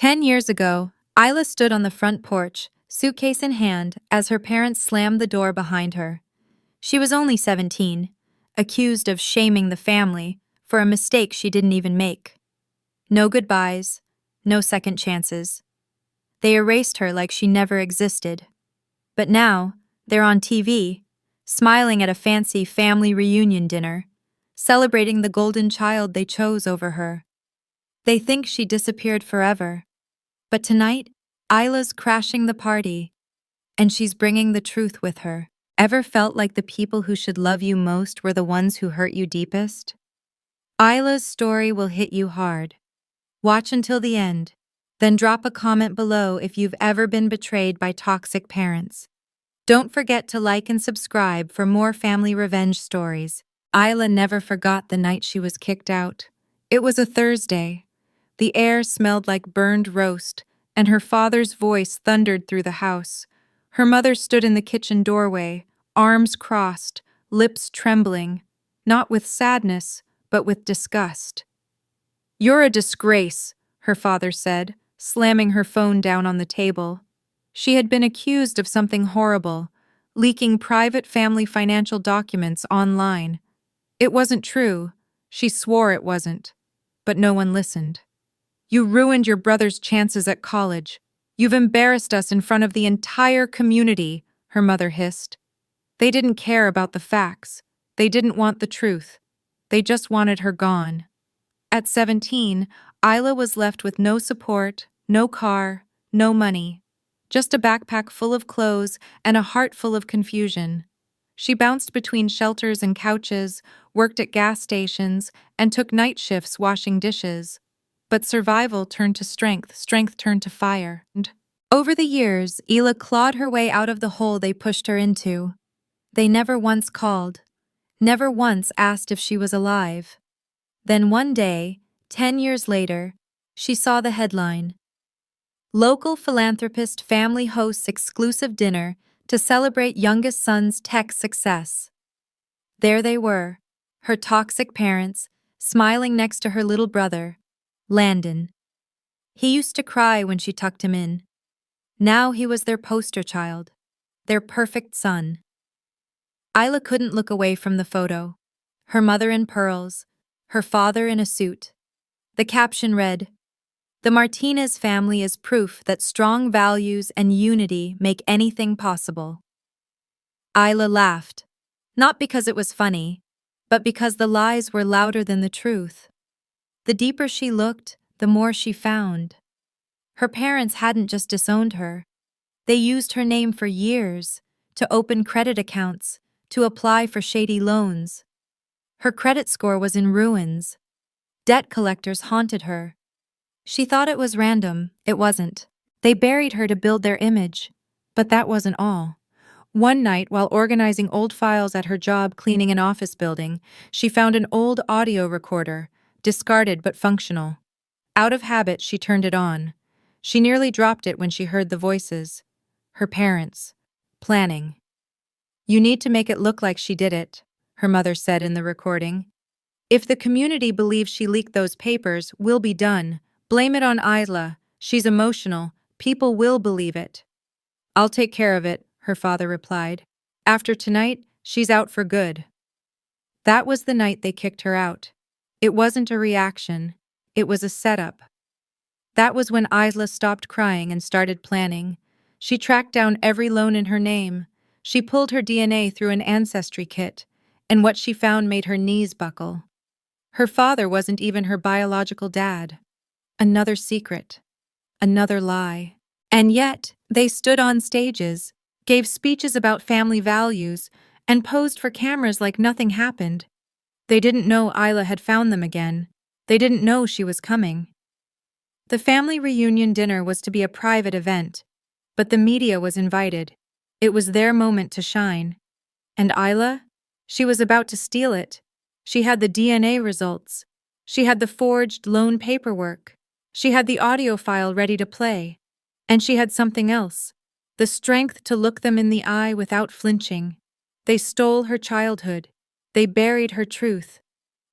10 years ago, Isla stood on the front porch, suitcase in hand, as her parents slammed the door behind her. She was only 17, accused of shaming the family for a mistake she didn't even make. No goodbyes, no second chances. They erased her like she never existed. But now, they're on TV, smiling at a fancy family reunion dinner, celebrating the golden child they chose over her. They think she disappeared forever. But tonight, Isla's crashing the party, and she's bringing the truth with her. Ever felt like the people who should love you most were the ones who hurt you deepest? Isla's story will hit you hard. Watch until the end, then drop a comment below if you've ever been betrayed by toxic parents. Don't forget to like and subscribe for more family revenge stories. Isla never forgot the night she was kicked out. It was a Thursday. The air smelled like burned roast, and her father's voice thundered through the house. Her mother stood in the kitchen doorway, arms crossed, lips trembling, not with sadness, but with disgust. "You're a disgrace," her father said, slamming her phone down on the table. She had been accused of something horrible, leaking private family financial documents online. It wasn't true. She swore it wasn't. But no one listened. "You ruined your brother's chances at college. You've embarrassed us in front of the entire community," her mother hissed. They didn't care about the facts. They didn't want the truth. They just wanted her gone. At 17, Isla was left with no support, no car, no money. Just a backpack full of clothes and a heart full of confusion. She bounced between shelters and couches, worked at gas stations, and took night shifts washing dishes. But survival turned to strength, strength turned to fire. And over the years, Isla clawed her way out of the hole they pushed her into. They never once called, never once asked if she was alive. Then one day, 10 years later, she saw the headline: "Local philanthropist family hosts exclusive dinner to celebrate youngest son's tech success." There they were, her toxic parents, smiling next to her little brother, Landon. He used to cry when she tucked him in. Now he was their poster child, their perfect son. Isla couldn't look away from the photo. Her mother in pearls, her father in a suit. The caption read, "The Martinez family is proof that strong values and unity make anything possible." Isla laughed, not because it was funny, but because the lies were louder than the truth. The deeper she looked, the more she found. Her parents hadn't just disowned her. They used her name for years, to open credit accounts, to apply for shady loans. Her credit score was in ruins. Debt collectors haunted her. She thought it was random. It wasn't. They buried her to build their image. But that wasn't all. One night, while organizing old files at her job cleaning an office building, she found an old audio recorder, discarded but functional. Out of habit, she turned it on. She nearly dropped it when she heard the voices. Her parents. Planning. "You need to make it look like she did it," her mother said in the recording. "If the community believes she leaked those papers, we'll be done. Blame it on Isla. She's emotional. People will believe it." "I'll take care of it," her father replied. "After tonight, she's out for good." That was the night they kicked her out. It wasn't a reaction. It was a setup. That was when Isla stopped crying and started planning. She tracked down every loan in her name. She pulled her DNA through an ancestry kit, and what she found made her knees buckle. Her father wasn't even her biological dad. Another secret. Another lie. And yet, they stood on stages, gave speeches about family values, and posed for cameras like nothing happened. They didn't know Isla had found them again. They didn't know she was coming. The family reunion dinner was to be a private event, but the media was invited. It was their moment to shine. And Isla? She was about to steal it. She had the DNA results. She had the forged loan paperwork. She had the audio file ready to play. And she had something else, the strength to look them in the eye without flinching. They stole her childhood. They buried her truth.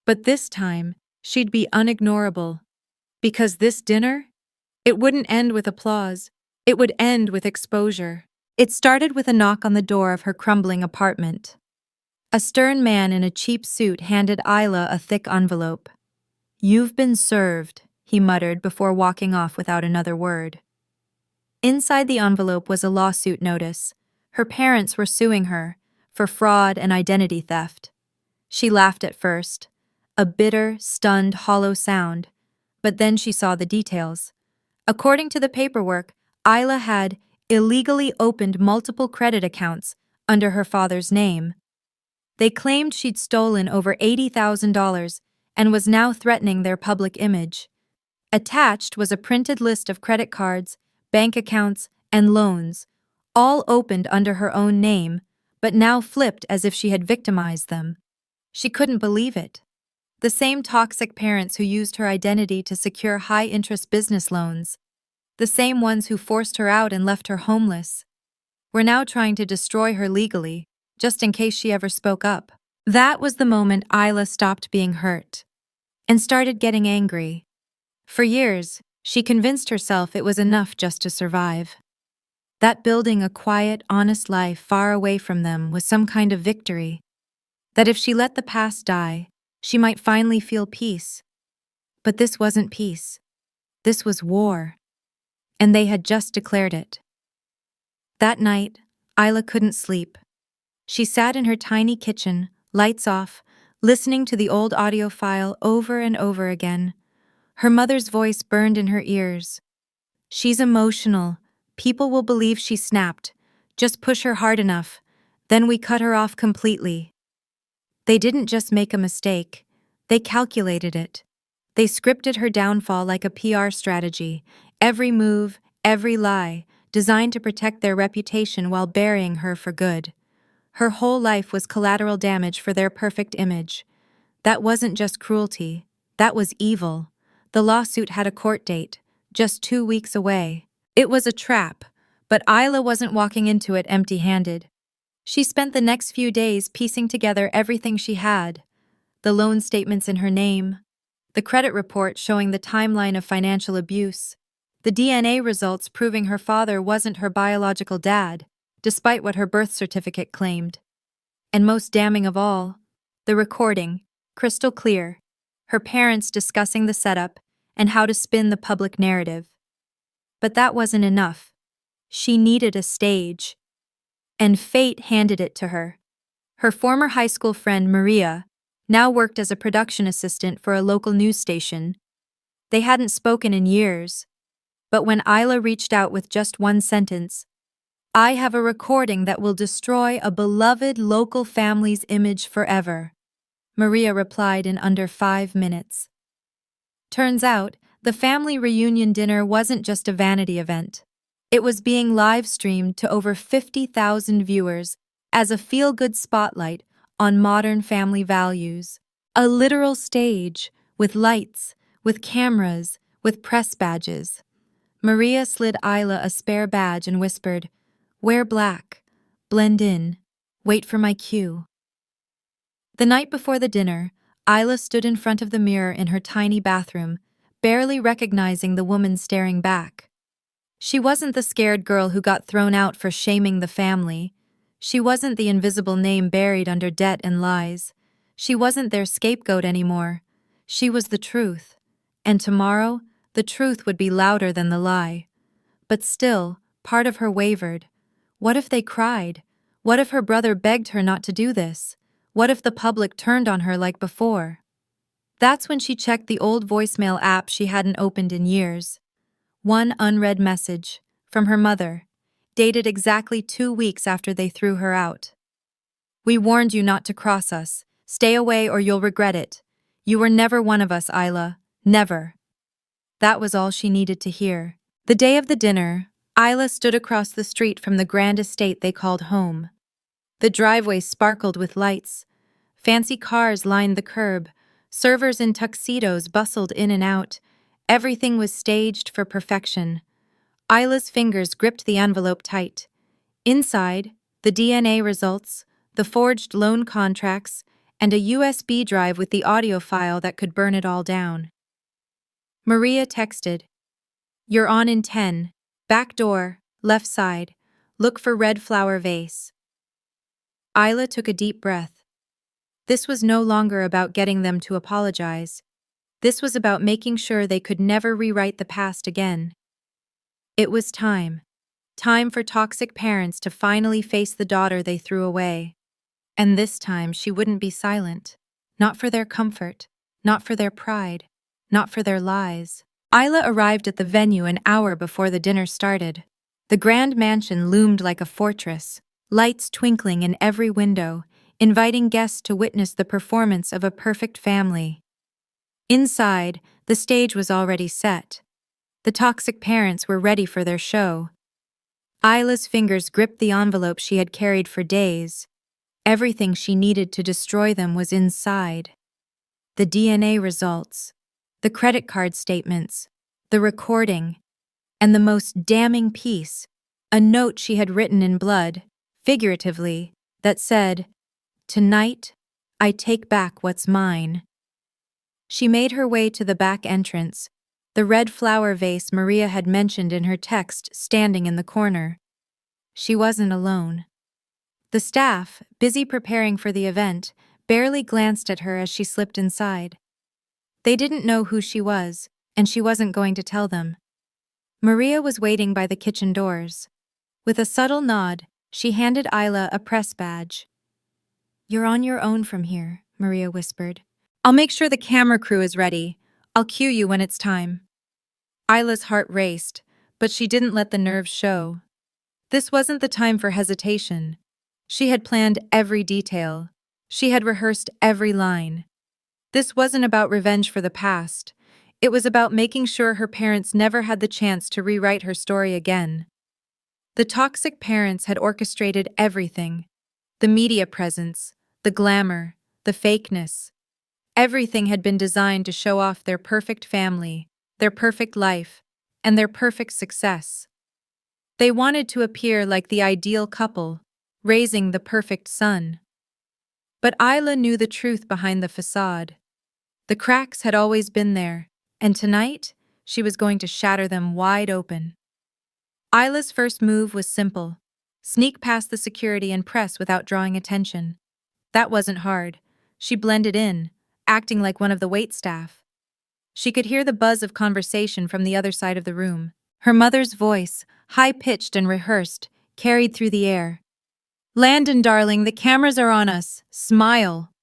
But this time, she'd be unignorable. Because this dinner? It wouldn't end with applause. It would end with exposure. It started with a knock on the door of her crumbling apartment. A stern man in a cheap suit handed Isla a thick envelope. "You've been served," he muttered before walking off without another word. Inside the envelope was a lawsuit notice. Her parents were suing her for fraud and identity theft. She laughed at first, a bitter, stunned, hollow sound, but then she saw the details. According to the paperwork, Isla had illegally opened multiple credit accounts under her father's name. They claimed she'd stolen over $80,000 and was now threatening their public image. Attached was a printed list of credit cards, bank accounts, and loans, all opened under her own name, but now flipped as if she had victimized them. She couldn't believe it. The same toxic parents who used her identity to secure high-interest business loans, the same ones who forced her out and left her homeless, were now trying to destroy her legally, just in case she ever spoke up. That was the moment Isla stopped being hurt and started getting angry. For years, she convinced herself it was enough just to survive. That building a quiet, honest life far away from them was some kind of victory. That if she let the past die, she might finally feel peace. But this wasn't peace. This was war. And they had just declared it. That night, Isla couldn't sleep. She sat in her tiny kitchen, lights off, listening to the old audio file over and over again. Her mother's voice burned in her ears. "She's emotional. People will believe she snapped. Just push her hard enough. Then we cut her off completely." They didn't just make a mistake. They calculated it. They scripted her downfall like a PR strategy. Every move, every lie, designed to protect their reputation while burying her for good. Her whole life was collateral damage for their perfect image. That wasn't just cruelty. That was evil. The lawsuit had a court date, just 2 weeks away. It was a trap, but Isla wasn't walking into it empty-handed. She spent the next few days piecing together everything she had: the loan statements in her name, the credit report showing the timeline of financial abuse, the DNA results proving her father wasn't her biological dad, despite what her birth certificate claimed. And most damning of all, the recording, crystal clear, her parents discussing the setup and how to spin the public narrative. But that wasn't enough. She needed a stage. And fate handed it to her. Her former high school friend Maria now worked as a production assistant for a local news station. They hadn't spoken in years, but when Isla reached out with just one sentence, "I have a recording that will destroy a beloved local family's image forever," Maria replied in under 5 minutes. Turns out, the family reunion dinner wasn't just a vanity event. It was being live-streamed to over 50,000 viewers as a feel-good spotlight on modern family values. A literal stage, with lights, with cameras, with press badges. Maria slid Isla a spare badge and whispered, "Wear black, blend in, wait for my cue." The night before the dinner, Isla stood in front of the mirror in her tiny bathroom, barely recognizing the woman staring back. She wasn't the scared girl who got thrown out for shaming the family. She wasn't the invisible name buried under debt and lies. She wasn't their scapegoat anymore. She was the truth. And tomorrow, the truth would be louder than the lie. But still, part of her wavered. What if they cried? What if her brother begged her not to do this? What if the public turned on her like before? That's when she checked the old voicemail app she hadn't opened in years. One unread message, from her mother, dated exactly 2 weeks after they threw her out. "We warned you not to cross us. Stay away or you'll regret it. You were never one of us, Isla. Never." That was all she needed to hear. The day of the dinner, Isla stood across the street from the grand estate they called home. The driveway sparkled with lights. Fancy cars lined the curb. Servers in tuxedos bustled in and out. Everything was staged for perfection. Isla's fingers gripped the envelope tight. Inside, the DNA results, the forged loan contracts, and a USB drive with the audio file that could burn it all down. Maria texted, You're on in 10. Back door, left side. Look for red flower vase. Isla took a deep breath. This was no longer about getting them to apologize. This was about making sure they could never rewrite the past again. It was time. Time for toxic parents to finally face the daughter they threw away. And this time she wouldn't be silent. Not for their comfort, not for their pride, not for their lies. Isla arrived at the venue an hour before the dinner started. The grand mansion loomed like a fortress, lights twinkling in every window, inviting guests to witness the performance of a perfect family. Inside, the stage was already set. The toxic parents were ready for their show. Isla's fingers gripped the envelope she had carried for days. Everything she needed to destroy them was inside. The DNA results, the credit card statements, the recording, and the most damning piece, a note she had written in blood, figuratively, that said, "Tonight, I take back what's mine." She made her way to the back entrance, the red flower vase Maria had mentioned in her text standing in the corner. She wasn't alone. The staff, busy preparing for the event, barely glanced at her as she slipped inside. They didn't know who she was, and she wasn't going to tell them. Maria was waiting by the kitchen doors. With a subtle nod, she handed Isla a press badge. "You're on your own from here," Maria whispered. "I'll make sure the camera crew is ready. I'll cue you when it's time." Isla's heart raced, but she didn't let the nerves show. This wasn't the time for hesitation. She had planned every detail. She had rehearsed every line. This wasn't about revenge for the past. It was about making sure her parents never had the chance to rewrite her story again. The toxic parents had orchestrated everything. The media presence, the glamour, the fakeness. Everything had been designed to show off their perfect family, their perfect life, and their perfect success. They wanted to appear like the ideal couple, raising the perfect son. But Isla knew the truth behind the facade. The cracks had always been there, and tonight, she was going to shatter them wide open. Isla's first move was simple: sneak past the security and press without drawing attention. That wasn't hard. She blended in, acting like one of the waitstaff. She could hear the buzz of conversation from the other side of the room. Her mother's voice, high-pitched and rehearsed, carried through the air. "Landon, darling, the cameras are on us. Smile."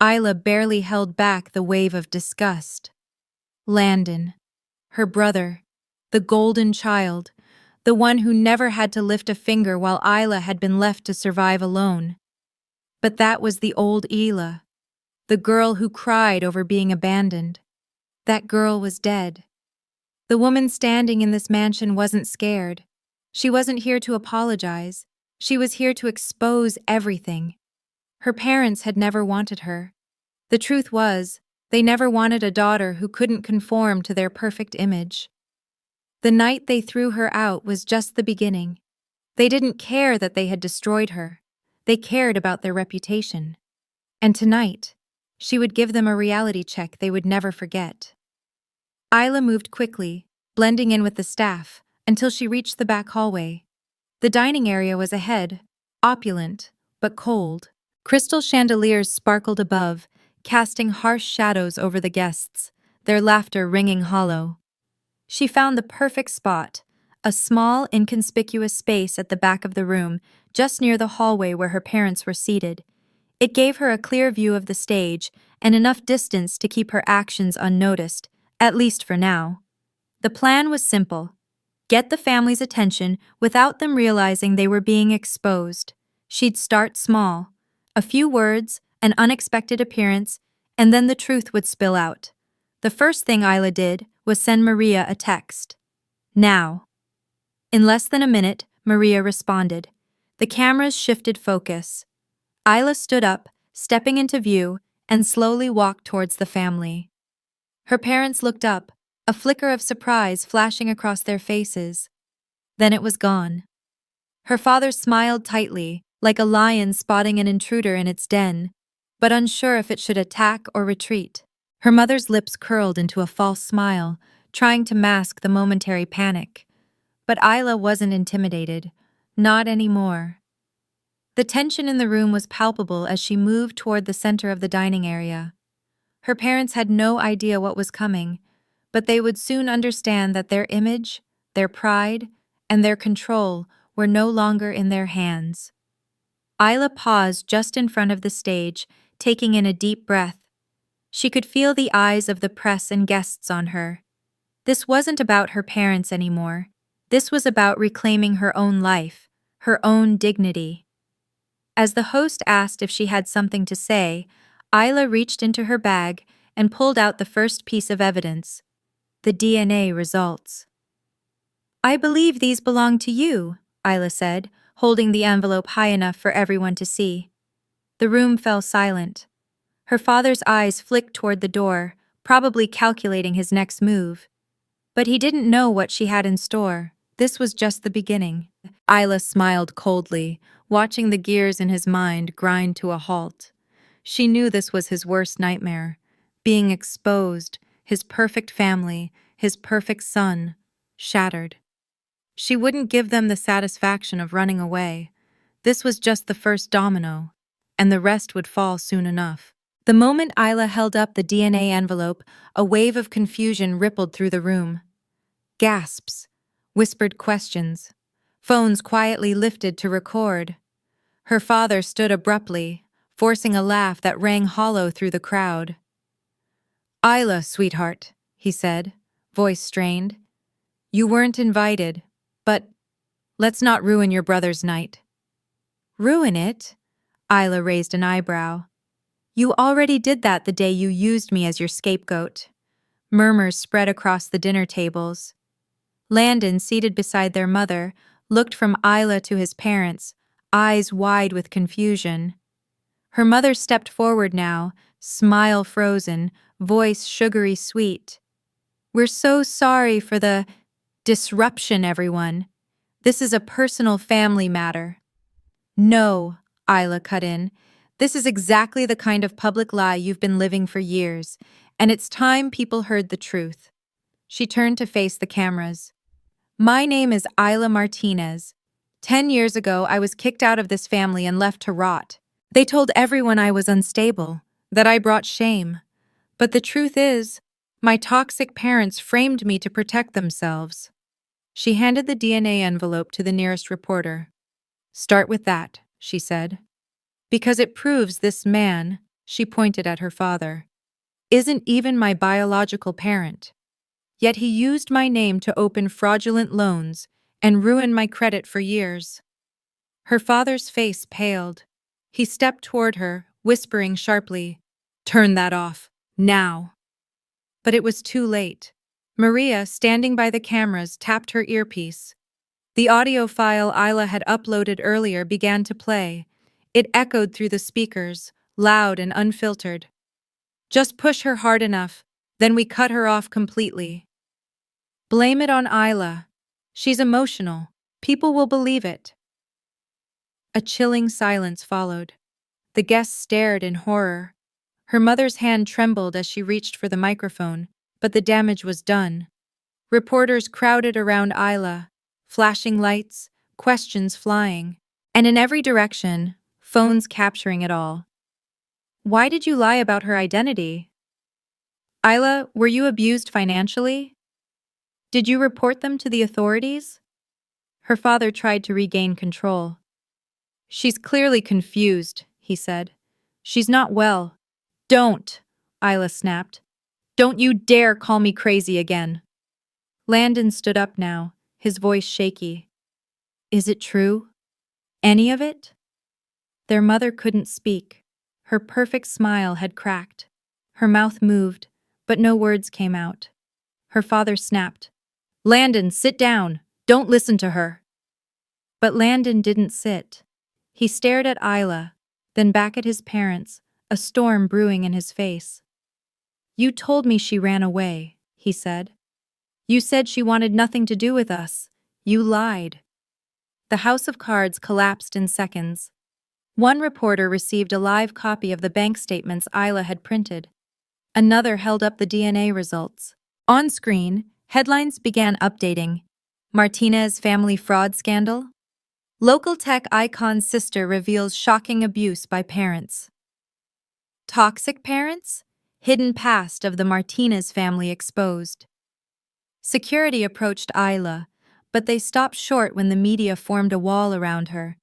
Isla barely held back the wave of disgust. Landon, her brother, the golden child, the one who never had to lift a finger while Isla had been left to survive alone. But that was the old Isla, the girl who cried over being abandoned. That girl was dead. The woman standing in this mansion wasn't scared. She wasn't here to apologize. She was here to expose everything. Her parents had never wanted her. The truth was, they never wanted a daughter who couldn't conform to their perfect image. The night they threw her out was just the beginning. They didn't care that they had destroyed her. They cared about their reputation. And tonight, she would give them a reality check they would never forget. Isla moved quickly, blending in with the staff, until she reached the back hallway. The dining area was ahead, opulent, but cold. Crystal chandeliers sparkled above, casting harsh shadows over the guests, their laughter ringing hollow. She found the perfect spot, a small, inconspicuous space at the back of the room, just near the hallway where her parents were seated. It gave her a clear view of the stage and enough distance to keep her actions unnoticed, at least for now. The plan was simple: get the family's attention without them realizing they were being exposed. She'd start small. A few words, an unexpected appearance, and then the truth would spill out. The first thing Isla did was send Maria a text. "Now." In less than a minute, Maria responded. The cameras shifted focus. Isla stood up, stepping into view, and slowly walked towards the family. Her parents looked up, a flicker of surprise flashing across their faces. Then it was gone. Her father smiled tightly, like a lion spotting an intruder in its den, but unsure if it should attack or retreat. Her mother's lips curled into a false smile, trying to mask the momentary panic. But Isla wasn't intimidated. Not anymore. The tension in the room was palpable as she moved toward the center of the dining area. Her parents had no idea what was coming, but they would soon understand that their image, their pride, and their control were no longer in their hands. Isla paused just in front of the stage, taking in a deep breath. She could feel the eyes of the press and guests on her. This wasn't about her parents anymore. This was about reclaiming her own life, her own dignity. As the host asked if she had something to say, Isla reached into her bag and pulled out the first piece of evidence: the DNA results. "I believe these belong to you," Isla said, holding the envelope high enough for everyone to see. The room fell silent. Her father's eyes flicked toward the door, probably calculating his next move. But he didn't know what she had in store. This was just the beginning. Isla smiled coldly, watching the gears in his mind grind to a halt. She knew this was his worst nightmare. Being exposed, his perfect family, his perfect son, shattered. She wouldn't give them the satisfaction of running away. This was just the first domino, and the rest would fall soon enough. The moment Isla held up the DNA envelope, a wave of confusion rippled through the room. Gasps, whispered questions, phones quietly lifted to record. Her father stood abruptly, forcing a laugh that rang hollow through the crowd. "Isla, sweetheart," he said, voice strained. "You weren't invited, but let's not ruin your brother's night." "Ruin it?" Isla raised an eyebrow. "You already did that the day you used me as your scapegoat." Murmurs spread across the dinner tables. Landon, seated beside their mother, looked from Isla to his parents, eyes wide with confusion. Her mother stepped forward now, smile frozen, voice sugary sweet. "We're so sorry for the disruption, everyone. This is a personal family matter." "No," Isla cut in. "This is exactly the kind of public lie you've been living for years, and it's time people heard the truth." She turned to face the cameras. "My name is Isla Martinez. 10 years ago, I was kicked out of this family and left to rot. They told everyone I was unstable, that I brought shame. But the truth is, my toxic parents framed me to protect themselves." She handed the DNA envelope to the nearest reporter. "Start with that," she said. "Because it proves this man," she pointed at her father, "isn't even my biological parent. Yet he used my name to open fraudulent loans and ruin my credit for years." Her father's face paled. He stepped toward her, whispering sharply, "Turn that off, now." But it was too late. Maria, standing by the cameras, tapped her earpiece. The audio file Isla had uploaded earlier began to play. It echoed through the speakers, loud and unfiltered. "Just push her hard enough, then we cut her off completely. Blame it on Isla. She's emotional. People will believe it." A chilling silence followed. The guests stared in horror. Her mother's hand trembled as she reached for the microphone, but the damage was done. Reporters crowded around Isla, flashing lights, questions flying, and in every direction, phones capturing it all. "Why did you lie about her identity? Isla, were you abused financially? Did you report them to the authorities?" Her father tried to regain control. "She's clearly confused," he said. "She's not well." "Don't," Isla snapped. "Don't you dare call me crazy again." Landon stood up now, his voice shaky. "Is it true? Any of it?" Their mother couldn't speak. Her perfect smile had cracked. Her mouth moved, but no words came out. Her father snapped, "Landon, sit down. Don't listen to her." But Landon didn't sit. He stared at Isla, then back at his parents, a storm brewing in his face. "You told me she ran away," he said. "You said she wanted nothing to do with us. You lied." The house of cards collapsed in seconds. One reporter received a live copy of the bank statements Isla had printed. Another held up the DNA results. On screen, Headlines began updating. Martinez family fraud scandal? Local tech icon's sister reveals shocking abuse by parents. Toxic parents? Hidden past of the Martinez family exposed. Security approached Isla, but they stopped short when the media formed a wall around her.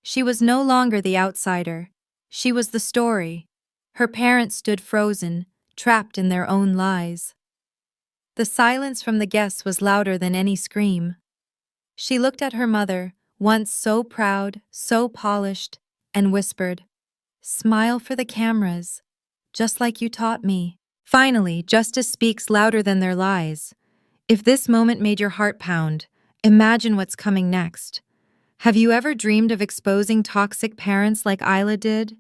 She was no longer the outsider. She was the story. Her parents stood frozen, trapped in their own lies. The silence from the guests was louder than any scream. She looked at her mother, once so proud, so polished, and whispered, "Smile for the cameras, just like you taught me." Finally, justice speaks louder than their lies. If this moment made your heart pound, imagine what's coming next. Have you ever dreamed of exposing toxic parents like Isla did?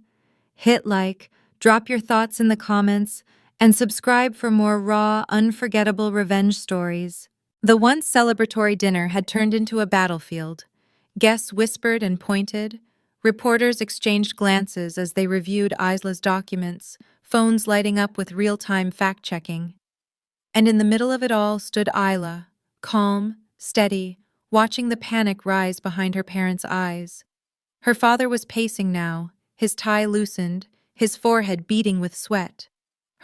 Hit like, drop your thoughts in the comments, and subscribe for more raw, unforgettable revenge stories. The once celebratory dinner had turned into a battlefield. Guests whispered and pointed. Reporters exchanged glances as they reviewed Isla's documents, phones lighting up with real-time fact-checking. And in the middle of it all stood Isla, calm, steady, watching the panic rise behind her parents' eyes. Her father was pacing now, his tie loosened, his forehead beating with sweat.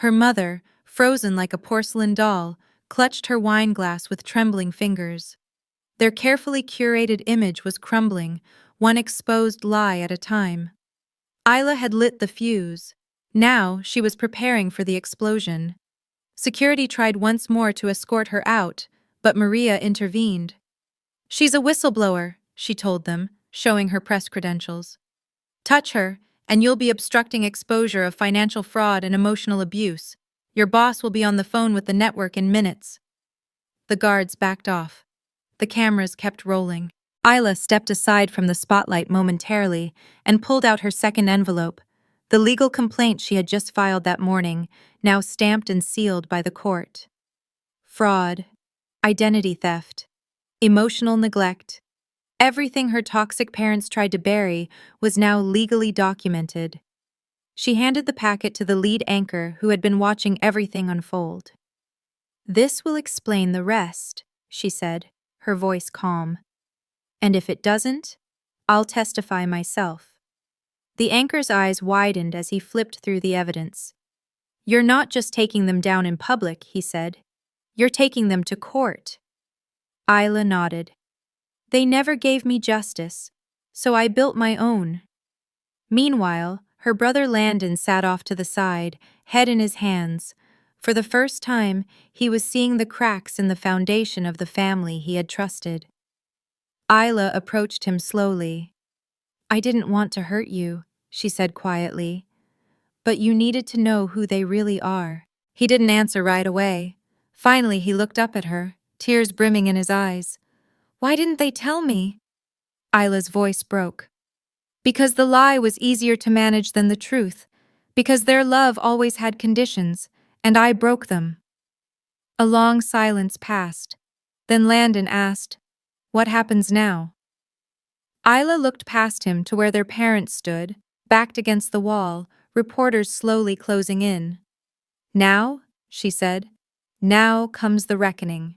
Her mother, frozen like a porcelain doll, clutched her wine glass with trembling fingers. Their carefully curated image was crumbling, one exposed lie at a time. Isla had lit the fuse. Now she was preparing for the explosion. Security tried once more to escort her out, but Maria intervened. "She's a whistleblower," she told them, showing her press credentials. "Touch her, and you'll be obstructing exposure of financial fraud and emotional abuse. Your boss will be on the phone with the network in minutes." The guards backed off. The cameras kept rolling. Isla stepped aside from the spotlight momentarily and pulled out her second envelope, the legal complaint she had just filed that morning, now stamped and sealed by the court. Fraud, identity theft, emotional neglect. Everything her toxic parents tried to bury was now legally documented. She handed the packet to the lead anchor who had been watching everything unfold. "This will explain the rest," she said, her voice calm. "And if it doesn't, I'll testify myself." The anchor's eyes widened as he flipped through the evidence. "You're not just taking them down in public," he said. "You're taking them to court." Isla nodded. "They never gave me justice, so I built my own." Meanwhile, her brother Landon sat off to the side, head in his hands. For the first time, he was seeing the cracks in the foundation of the family he had trusted. Isla approached him slowly. "I didn't want to hurt you," she said quietly, "but you needed to know who they really are." He didn't answer right away. Finally, he looked up at her, tears brimming in his eyes. "Why didn't they tell me?" Isla's voice broke. "Because the lie was easier to manage than the truth. Because their love always had conditions, and I broke them." A long silence passed. Then Landon asked, "What happens now?" Isla looked past him to where their parents stood, backed against the wall, reporters slowly closing in. "Now," she said, "now comes the reckoning."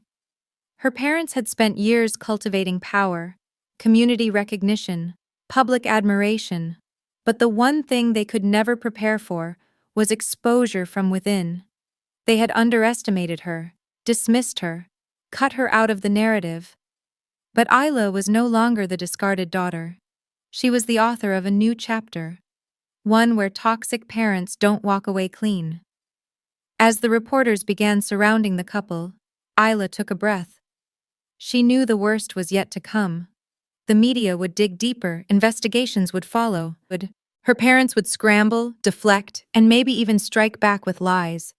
Her parents had spent years cultivating power, community recognition, public admiration, but the one thing they could never prepare for was exposure from within. They had underestimated her, dismissed her, cut her out of the narrative. But Isla was no longer the discarded daughter. She was the author of a new chapter, one where toxic parents don't walk away clean. As the reporters began surrounding the couple, Isla took a breath. She knew the worst was yet to come. The media would dig deeper, investigations would follow. Her parents would scramble, deflect, and maybe even strike back with lies.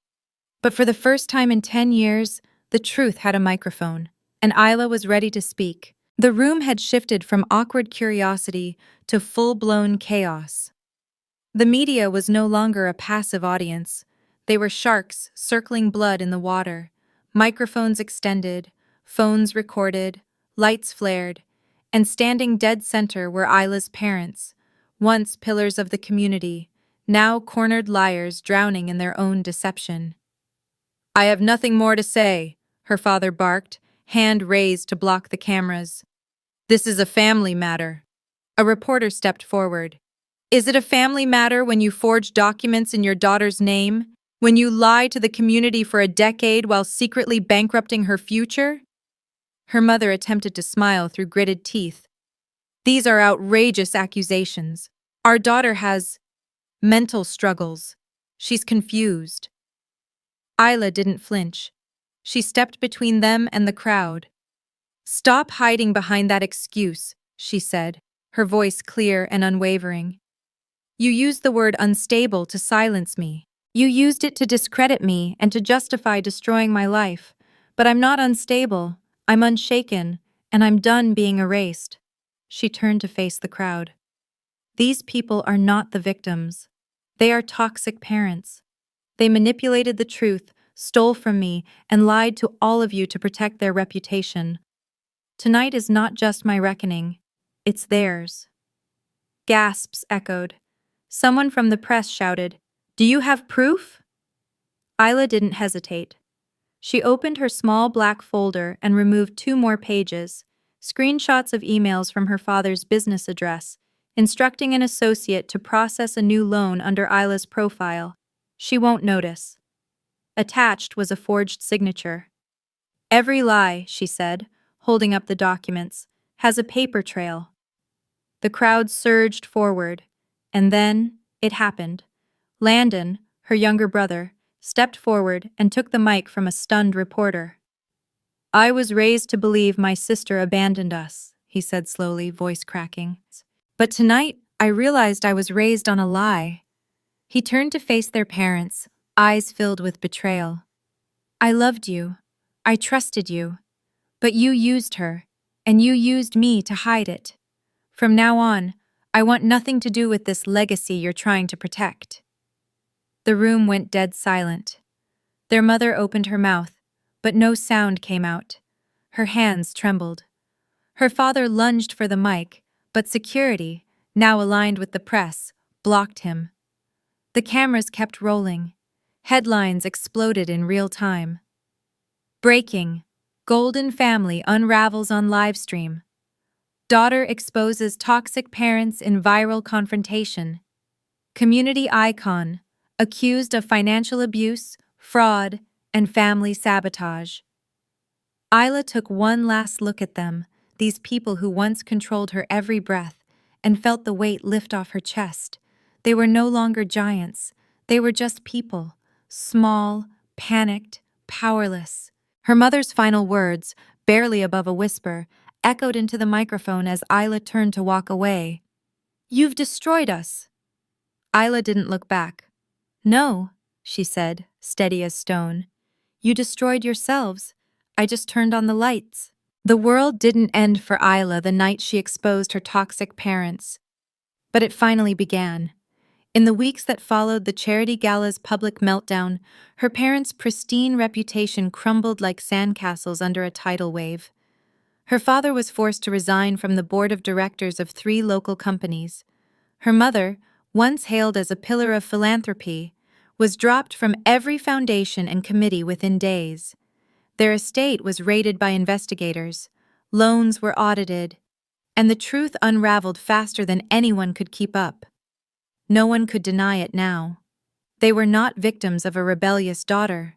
But for the first time in 10 years, the truth had a microphone, and Isla was ready to speak. The room had shifted from awkward curiosity to full-blown chaos. The media was no longer a passive audience. They were sharks circling blood in the water. Microphones extended, phones recorded, lights flared, and standing dead center were Isla's parents, once pillars of the community, now cornered liars drowning in their own deception. "I have nothing more to say," her father barked, hand raised to block the cameras. "This is a family matter." A reporter stepped forward. "Is it a family matter when you forge documents in your daughter's name? When you lie to the community for a decade while secretly bankrupting her future?" Her mother attempted to smile through gritted teeth. "These are outrageous accusations. Our daughter has mental struggles. She's confused." Isla didn't flinch. She stepped between them and the crowd. "Stop hiding behind that excuse," she said, her voice clear and unwavering. "You used the word unstable to silence me. You used it to discredit me and to justify destroying my life. But I'm not unstable. I'm unshaken, and I'm done being erased." She turned to face the crowd. "These people are not the victims. They are toxic parents. They manipulated the truth, stole from me, and lied to all of you to protect their reputation. Tonight is not just my reckoning. It's theirs." Gasps echoed. Someone from the press shouted, "Do you have proof?" Isla didn't hesitate. She opened her small black folder and removed 2 more pages, screenshots of emails from her father's business address, instructing an associate to process a new loan under Isla's profile. She won't notice. Attached was a forged signature. "Every lie," she said, holding up the documents, "has a paper trail." The crowd surged forward, and then it happened. Landon, her younger brother, stepped forward and took the mic from a stunned reporter. "I was raised to believe my sister abandoned us," he said slowly, voice cracking. "But tonight, I realized I was raised on a lie." He turned to face their parents, eyes filled with betrayal. "I loved you. I trusted you. But you used her, and you used me to hide it. From now on, I want nothing to do with this legacy you're trying to protect." The room went dead silent. Their mother opened her mouth, but no sound came out. Her hands trembled. Her father lunged for the mic, but security, now aligned with the press, blocked him. The cameras kept rolling. Headlines exploded in real time. Breaking: Golden family unravels on livestream. Daughter exposes toxic parents in viral confrontation. Community icon, accused of financial abuse, fraud, and family sabotage. Isla took one last look at them, these people who once controlled her every breath, and felt the weight lift off her chest. They were no longer giants. They were just people, small, panicked, powerless. Her mother's final words, barely above a whisper, echoed into the microphone as Isla turned to walk away. "You've destroyed us." Isla didn't look back. "No," she said, steady as stone. "You destroyed yourselves. I just turned on the lights." The world didn't end for Isla the night she exposed her toxic parents. But it finally began. In the weeks that followed the charity gala's public meltdown, her parents' pristine reputation crumbled like sandcastles under a tidal wave. Her father was forced to resign from the board of directors of 3 local companies. Her mother, once hailed as a pillar of philanthropy, was dropped from every foundation and committee within days. Their estate was raided by investigators, loans were audited, and the truth unraveled faster than anyone could keep up. No one could deny it now. They were not victims of a rebellious daughter.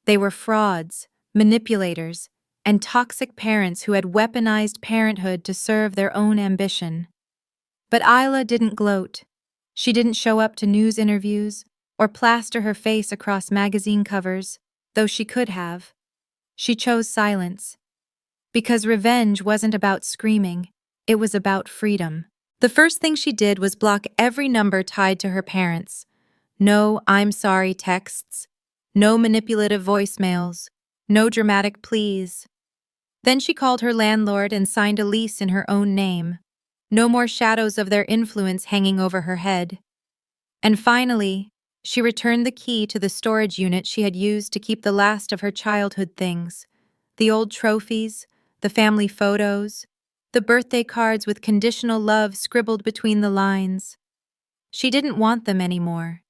They were frauds, manipulators, and toxic parents who had weaponized parenthood to serve their own ambition. But Isla didn't gloat. She didn't show up to news interviews or plaster her face across magazine covers, though she could have. She chose silence. Because revenge wasn't about screaming, it was about freedom. The first thing she did was block every number tied to her parents. No "I'm sorry" texts, no manipulative voicemails, no dramatic pleas. Then she called her landlord and signed a lease in her own name. No more shadows of their influence hanging over her head. And finally, she returned the key to the storage unit she had used to keep the last of her childhood things. The old trophies, the family photos, the birthday cards with conditional love scribbled between the lines. She didn't want them anymore.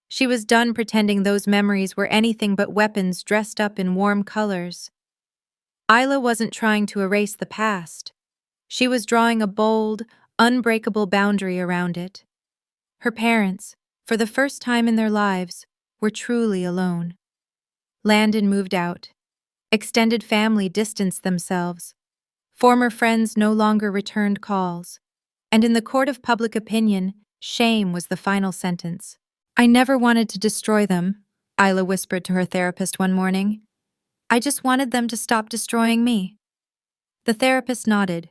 She was done pretending those memories were anything but weapons dressed up in warm colors. Isla wasn't trying to erase the past. She was drawing a bold, unbreakable boundary around it. Her parents, for the first time in their lives, were truly alone. Landon moved out. Extended family distanced themselves. Former friends no longer returned calls. And in the court of public opinion, shame was the final sentence. "I never wanted to destroy them," Isla whispered to her therapist one morning. "I just wanted them to stop destroying me." The therapist nodded.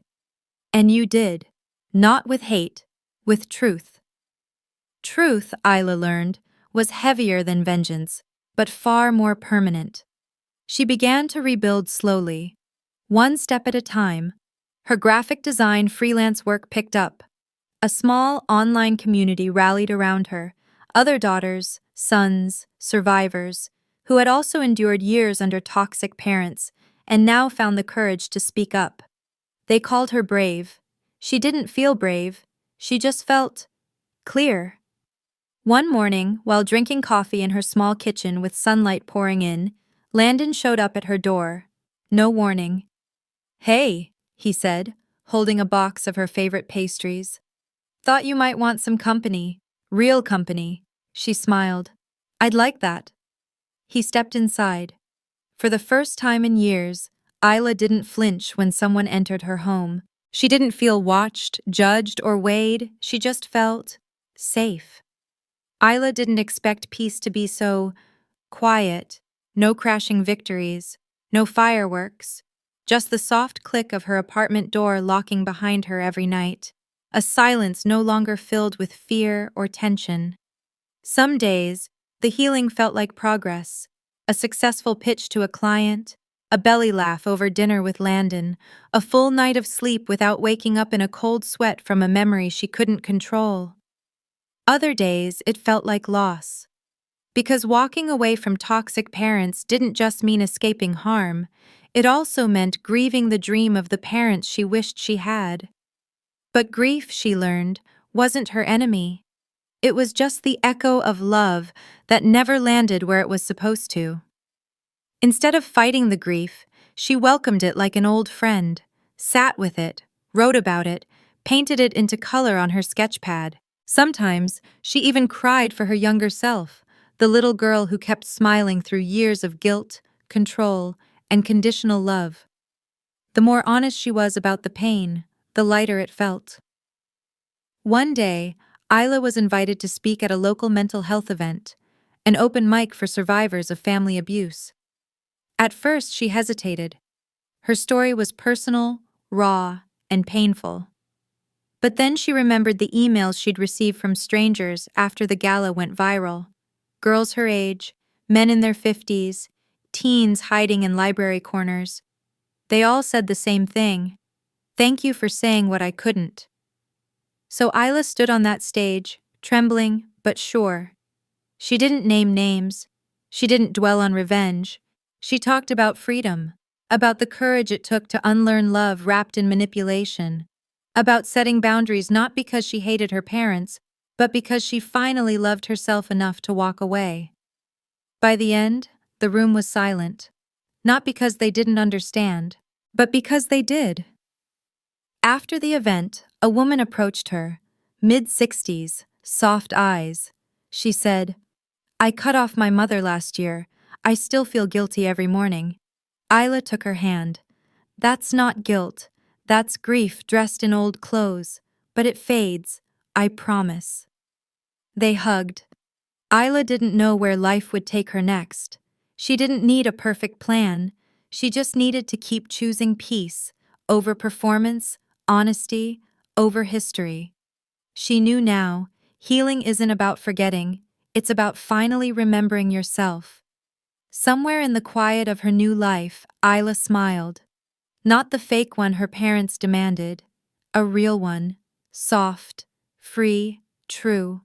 "And you did. Not with hate, with truth." Truth, Isla learned, was heavier than vengeance, but far more permanent. She began to rebuild slowly, one step at a time. Her graphic design freelance work picked up. A small online community rallied around her, other daughters, sons, survivors, who had also endured years under toxic parents and now found the courage to speak up. They called her brave. She didn't feel brave, she just felt clear. One morning, while drinking coffee in her small kitchen with sunlight pouring in, Landon showed up at her door. No warning. "Hey," he said, holding a box of her favorite pastries. "Thought you might want some company. Real company." She smiled. "I'd like that." He stepped inside. For the first time in years, Isla didn't flinch when someone entered her home. She didn't feel watched, judged, or weighed. She just felt safe. Isla didn't expect peace to be so quiet, no crashing victories, no fireworks, just the soft click of her apartment door locking behind her every night, a silence no longer filled with fear or tension. Some days, the healing felt like progress, a successful pitch to a client, a belly laugh over dinner with Landon, a full night of sleep without waking up in a cold sweat from a memory she couldn't control. Other days, it felt like loss. Because walking away from toxic parents didn't just mean escaping harm, it also meant grieving the dream of the parents she wished she had. But grief, she learned, wasn't her enemy. It was just the echo of love that never landed where it was supposed to. Instead of fighting the grief, she welcomed it like an old friend, sat with it, wrote about it, painted it into color on her sketchpad. Sometimes, she even cried for her younger self, the little girl who kept smiling through years of guilt, control, and conditional love. The more honest she was about the pain, the lighter it felt. One day, Isla was invited to speak at a local mental health event, an open mic for survivors of family abuse. At first, she hesitated. Her story was personal, raw, and painful. But then she remembered the emails she'd received from strangers after the gala went viral. Girls her age, men in their 50s, teens hiding in library corners. They all said the same thing. "Thank you for saying what I couldn't." So Isla stood on that stage, trembling but sure. She didn't name names. She didn't dwell on revenge. She talked about freedom, about the courage it took to unlearn love wrapped in manipulation, about setting boundaries not because she hated her parents, but because she finally loved herself enough to walk away. By the end, the room was silent, not because they didn't understand, but because they did. After the event, a woman approached her, mid-60s, soft eyes. She said, "I cut off my mother last year. I still feel guilty every morning." Isla took her hand. "That's not guilt. That's grief dressed in old clothes. But it fades, I promise." They hugged. Isla didn't know where life would take her next. She didn't need a perfect plan. She just needed to keep choosing peace over performance, honesty over history. She knew now, healing isn't about forgetting, it's about finally remembering yourself. Somewhere in the quiet of her new life, Isla smiled. Not the fake one her parents demanded, a real one, soft, free, true.